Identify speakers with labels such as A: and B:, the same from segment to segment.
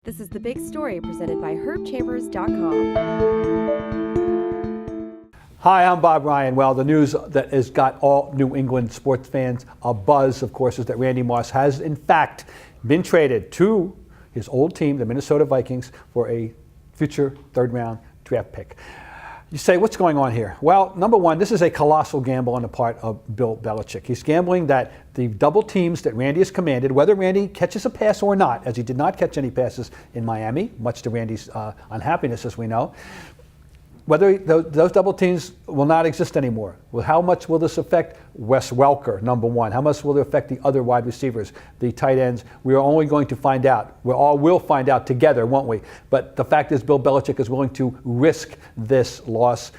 A: This is The Big Story presented by HerbChambers.com.
B: Hi, I'm Bob Ryan. Well, the news that has got all New England sports fans abuzz, of course, is that Randy Moss has, in fact, been traded to his old team, the Minnesota Vikings, for a future third-round draft pick. You say, what's going on here? Well, number one, this is a colossal gamble on the part of Bill Belichick. He's gambling that the double teams that Randy has commanded, whether Randy catches a pass or not, as he did not catch any passes in Miami, much to Randy's unhappiness, as we know, whether those double teams will not exist anymore. Well, how much will this affect Wes Welker, number one? How much will it affect the other wide receivers, the tight ends? We are only going to find out. We all will find out together, won't we? But the fact is Bill Belichick is willing to risk this loss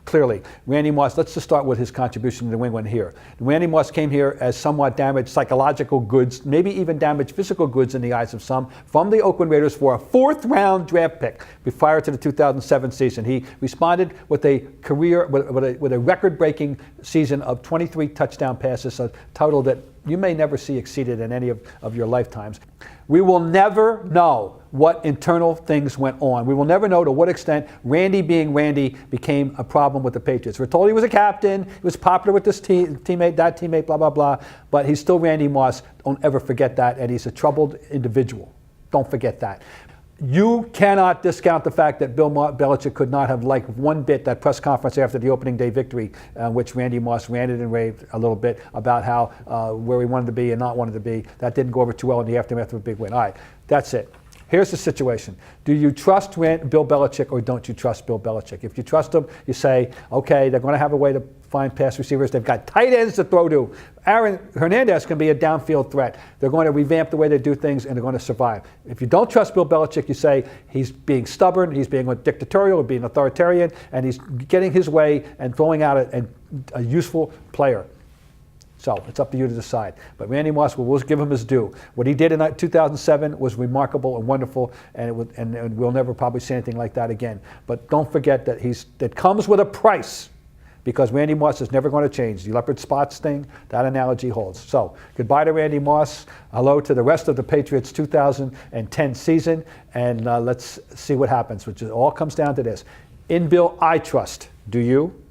B: clearly. Randy Moss, let's just start with his contribution to New England here. Randy Moss came here as somewhat damaged psychological goods, maybe even damaged physical goods in the eyes of some, from the Oakland Raiders for a fourth-round draft pick prior to the 2007 season. He responded with a career, with a record-breaking season of 23 touchdown passes, a total that you may never see exceeded in any of your lifetimes. We will never know what internal things went on. We will never know to what extent Randy being Randy became a problem with the Patriots. We're told he was a captain, he was popular with this teammate, that teammate, blah, blah, blah, but he's still Randy Moss. Don't ever forget that, and he's a troubled individual. Don't forget that. You cannot discount the fact that Bill Belichick could not have liked one bit that press conference after the opening day victory, which Randy Moss ranted and raved a little bit about how where he wanted to be and not wanted to be. That didn't go over too well in the aftermath of a big win. All right, that's it. Here's the situation. Do you trust Bill Belichick or don't you trust Bill Belichick? If you trust him, you say, okay, they're going to have a way to find pass receivers. They've got tight ends to throw to. Aaron Hernandez can be a downfield threat. They're going to revamp the way they do things, and they're going to survive. If you don't trust Bill Belichick, you say he's being stubborn, he's being dictatorial, being authoritarian, and he's getting his way and throwing out a useful player. So it's up to you to decide. But Randy Moss, we'll give him his due. What he did in 2007 was remarkable and wonderful, and we'll never probably see anything like that again. But don't forget that that comes with a price, because Randy Moss is never going to change. The leopard spots thing, that analogy holds. So goodbye to Randy Moss. Hello to the rest of the Patriots 2010 season, and let's see what happens, which all comes down to this. In Bill, I trust. Do you?